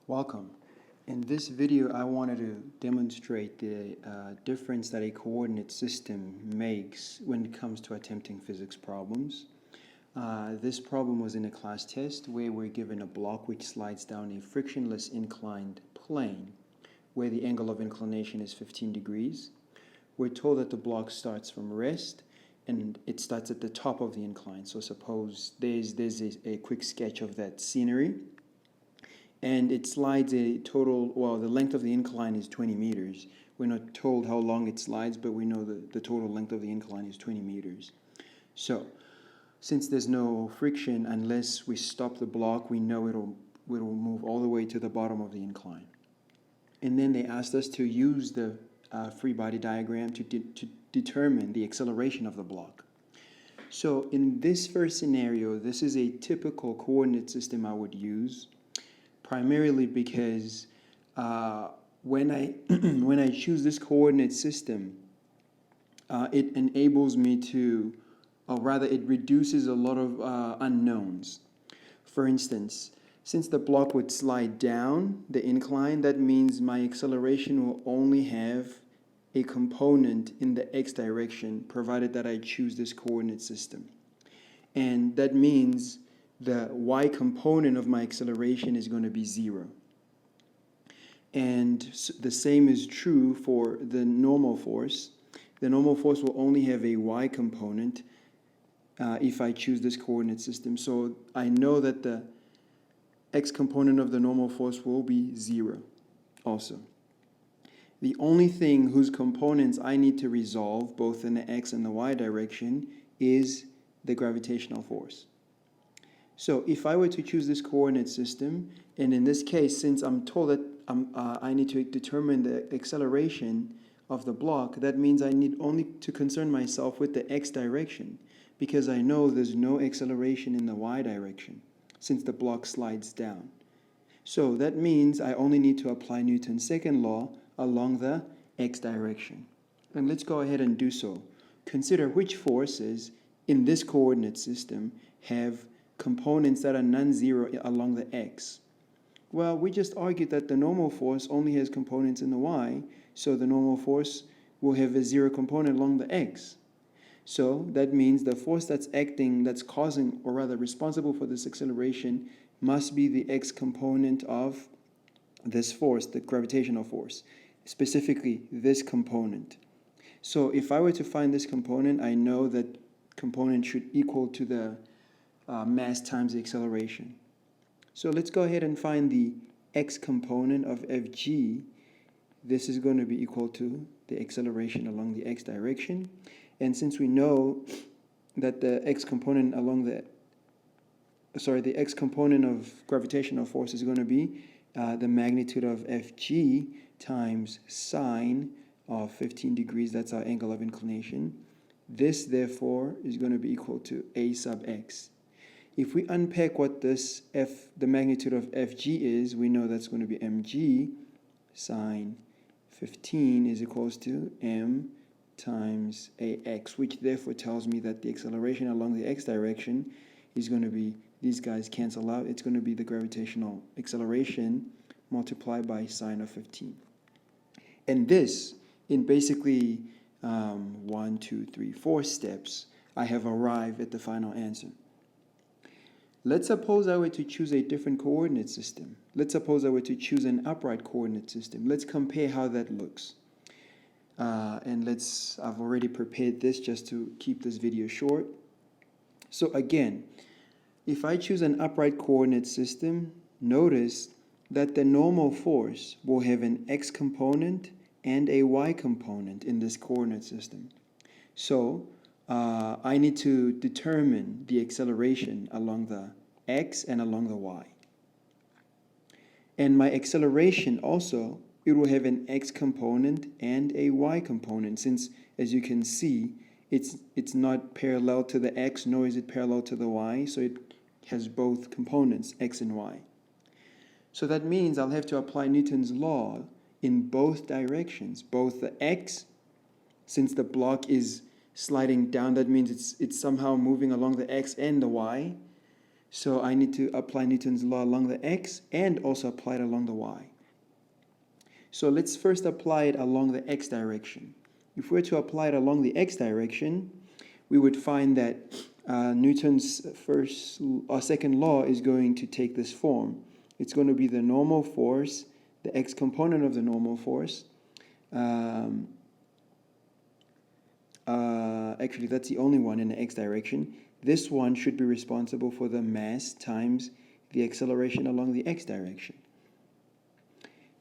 Welcome. In this video, I wanted to demonstrate the difference that a coordinate system makes when it comes to attempting physics problems. This problem was in a class test where we're given a block which slides down a frictionless inclined plane where the angle of inclination is 15 degrees. We're told that the block starts from rest and it starts at the top of the incline. So suppose there's a quick sketch of that scenery. And it slides a total, well, the length of the incline is 20 meters. We're not told how long it slides, but we know the total length of the incline is 20 meters. So, since there's no friction, unless we stop the block, we know it'll move all the way to the bottom of the incline. And then they asked us to use the free body diagram to determine the acceleration of the block. So in this first scenario, this is a typical coordinate system I would use, primarily because when I choose this coordinate system, it enables me to, or rather it reduces a lot of unknowns. For instance, since the block would slide down the incline, that means my acceleration will only have a component in the x direction, provided that I choose this coordinate system. And that means the y component of my acceleration is going to be 0. And the same is true for the normal force. The normal force will only have a y component if I choose this coordinate system. So I know that the x component of the normal force will be 0 also. The only thing whose components I need to resolve, both in the x and the y direction, is the gravitational force. So if I were to choose this coordinate system, and in this case, since I'm told that I need to determine the acceleration of the block, that means I need only to concern myself with the x direction, because I know there's no acceleration in the y direction, since the block slides down. So that means I only need to apply Newton's second law along the x direction. And let's go ahead and do so. Consider which forces in this coordinate system have components that are non-zero along the x. Well, we just argued that the normal force only has components in the y, so the normal force will have a 0 component along the x. So that means the force that's acting, that's causing, or rather responsible for this acceleration, must be the x component of this force, the gravitational force, specifically this component. So if I were to find this component, I know that component should equal to the mass times the acceleration. So let's go ahead and find the x component of Fg. This is going to be equal to the acceleration along the x direction. And since we know that the x component along the x component of gravitational force is going to be the magnitude of Fg times sine of 15 degrees, that's our angle of inclination. This, therefore, is going to be equal to a sub x. If we unpack what this the magnitude of Fg is, we know that's going to be mg sine 15 is equals to m times ax, which therefore tells me that the acceleration along the x direction is going to be, these guys cancel out, it's going to be the gravitational acceleration multiplied by sine of 15. And this, in basically 1, 2, 3, 4 steps, I have arrived at the final answer. Let's suppose I were to choose a different coordinate system. Let's suppose I were to choose an upright coordinate system. Let's compare how that looks. I've already prepared this just to keep this video short. So again, if I choose an upright coordinate system, notice that the normal force will have an x component and a y component in this coordinate system. So I need to determine the acceleration along the x and along the y. And my acceleration also, it will have an x component and a y component, since, as you can see, it's not parallel to the x, nor is it parallel to the y, so it has both components, x and y. So that means I'll have to apply Newton's law in both directions, both the x, since the block is sliding down, that means it's somehow moving along the x and the y. So I need to apply Newton's law along the x and also apply it along the y. So let's first apply it along the x direction. If we were to apply it along the x direction, we would find that Newton's second law is going to take this form. It's going to be the normal force, the x component of the normal force. Actually, that's the only one in the x direction. This one should be responsible for the mass times the acceleration along the x direction.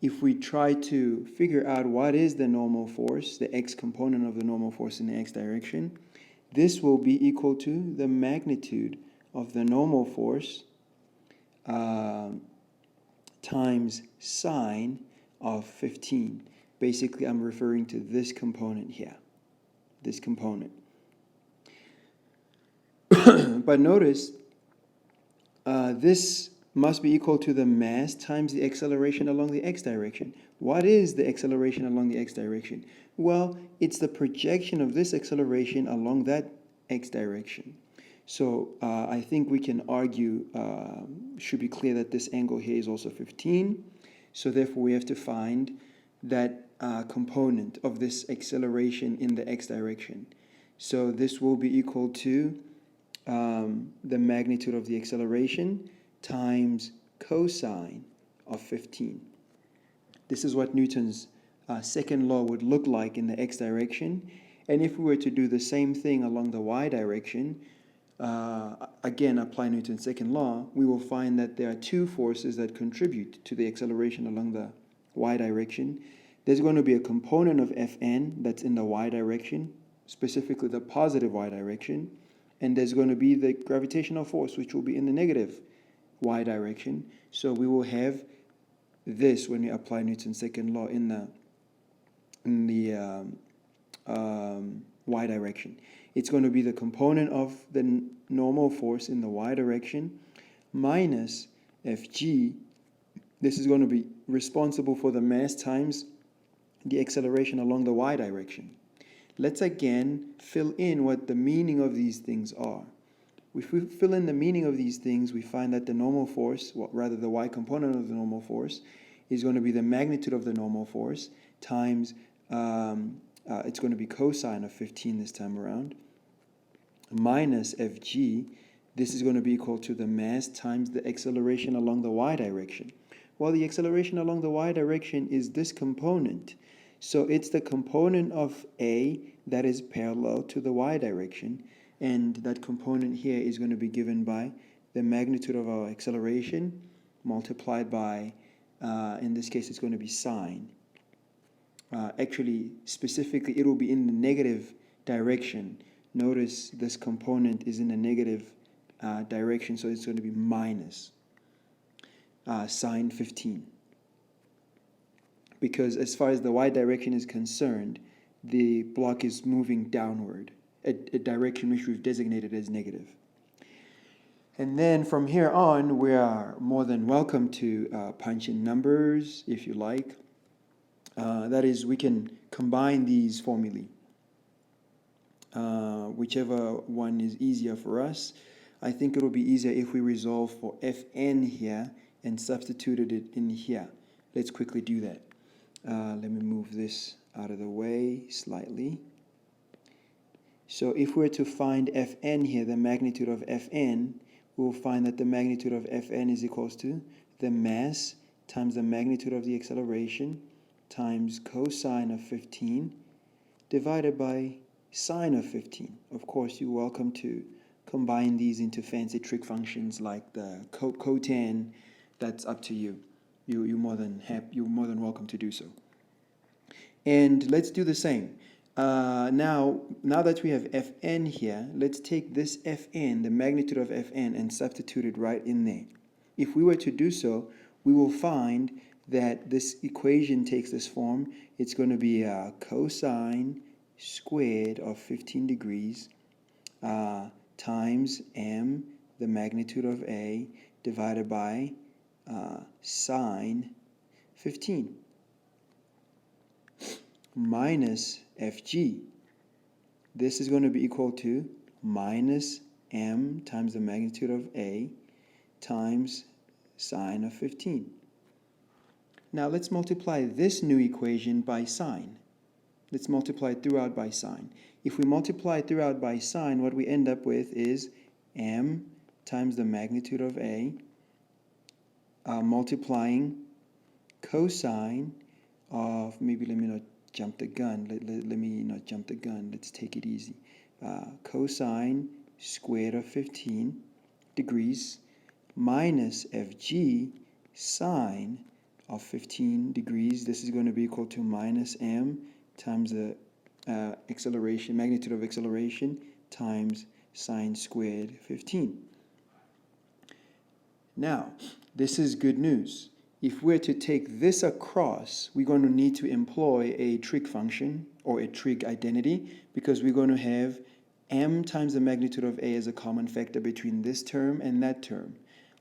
If we try to figure out what is the normal force, the x component of the normal force in the x direction, this will be equal to the magnitude of the normal force times sine of 15. Basically, I'm referring to this component here, this component. But notice, this must be equal to the mass times the acceleration along the x direction. What is the acceleration along the x direction? Well, it's the projection of this acceleration along that x direction. So I think we can argue, should be clear that this angle here is also 15. So therefore we have to find that component of this acceleration in the x direction. So this will be equal to the magnitude of the acceleration times cosine of 15. This is what Newton's second law would look like in the x direction. And if we were to do the same thing along the y direction, again apply Newton's second law, we will find that there are two forces that contribute to the acceleration along the y direction. There's going to be a component of Fn that's in the y direction, specifically the positive y direction, and there's going to be the gravitational force, which will be in the negative y direction. So we will have this when we apply Newton's second law in the y direction. It's going to be the component of the normal force in the y direction minus Fg. This is going to be responsible for the mass times the acceleration along the y direction. Let's again fill in what the meaning of these things are. If we fill in the meaning of these things, we find that the normal force, well, rather the y component of the normal force, is going to be the magnitude of the normal force times, it's going to be cosine of 15 this time around, minus Fg. This is going to be equal to the mass times the acceleration along the y direction. Well, the acceleration along the y direction is this component. So it's the component of A that is parallel to the y direction. And that component here is going to be given by the magnitude of our acceleration multiplied by, in this case, it's going to be sine. Actually, specifically, it will be in the negative direction. Notice this component is in the negative direction, so it's going to be minus sine 15. Because as far as the y direction is concerned, the block is moving downward, a direction which we've designated as negative. And then from here on, we are more than welcome to punch in numbers if you like. That is, we can combine these formulae, whichever one is easier for us. I think it'll be easier if we resolve for Fn here and substituted it in here. Let's quickly do that. Let me move this out of the way slightly. So if we're to find Fn here, the magnitude of Fn, we'll find that the magnitude of Fn is equals to the mass times the magnitude of the acceleration times cosine of 15 divided by sine of 15. Of course, you're welcome to combine these into fancy trig functions like the cotan. That's up to you. You're more than welcome to do so. And let's do the same. Now that we have Fn here, let's take this Fn, the magnitude of Fn, and substitute it right in there. If we were to do so, we will find that this equation takes this form. It's going to be cosine squared of 15 degrees times m, the magnitude of A, divided by sine 15 minus Fg. This is going to be equal to minus m times the magnitude of A times sine of 15. Now let's multiply this new equation by sine. Let's multiply it throughout by sine. If we multiply it throughout by sine, what we end up with is m times the magnitude of a multiplying cosine of, maybe let me not jump the gun. Let me not jump the gun. Let's take it easy. Cosine squared of 15 degrees minus fg sine of 15 degrees. This is going to be equal to minus m times the acceleration, magnitude of acceleration, times sine squared 15. Now, this is good news. If we're to take this across, we're going to need to employ a trig function or a trig identity, because we're going to have m times the magnitude of a as a common factor between this term and that term.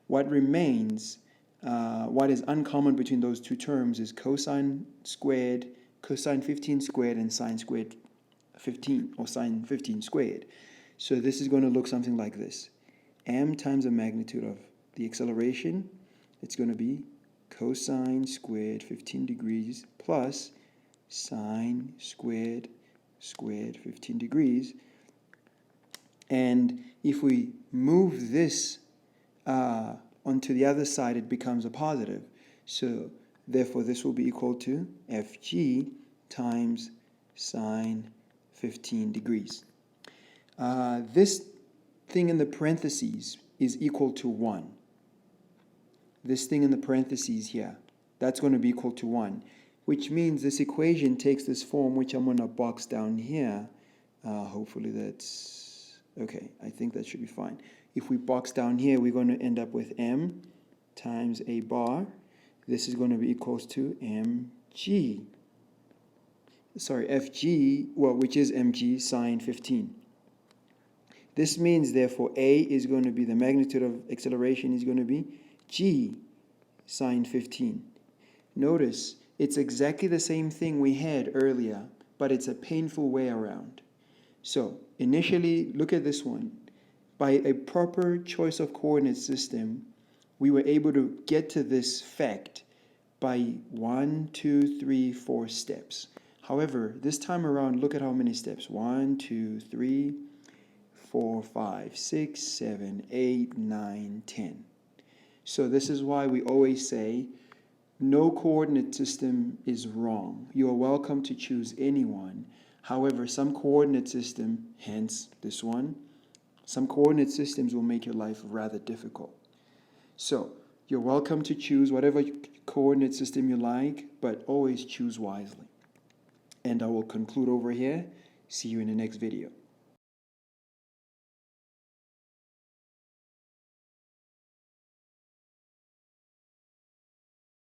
What remains, what is uncommon between those two terms is cosine 15 squared and sine squared 15, or sine 15 squared. So this is going to look something like this. M times the magnitude of the acceleration, it's going to be cosine squared 15 degrees plus sine squared 15 degrees. And if we move this onto the other side, it becomes a positive. So therefore this will be equal to Fg times sine 15 degrees. This thing in the parentheses is equal to 1. This thing in the parentheses here, that's going to be equal to 1, which means this equation takes this form, which I'm going to box down here. Hopefully that's okay. I think that should be fine. If we box down here, we're going to end up with m times a bar. This is going to be equals to mg. Sorry, fg, well, which is mg sine 15. This means, therefore, a is going to be, the magnitude of acceleration is going to be g sine 15. Notice, it's exactly the same thing we had earlier, but it's a painful way around. So, initially, look at this one. By a proper choice of coordinate system, we were able to get to this fact by 1, 2, 3, 4 steps. However, this time around, look at how many steps. 1, 2, 3, 4, 5, 6, 7, 8, 9, 10. So this is why we always say no coordinate system is wrong. You are welcome to choose any one. However, some coordinate system, hence this one, some coordinate systems will make your life rather difficult. So you're welcome to choose whatever coordinate system you like, but always choose wisely. And I will conclude over here. See you in the next video.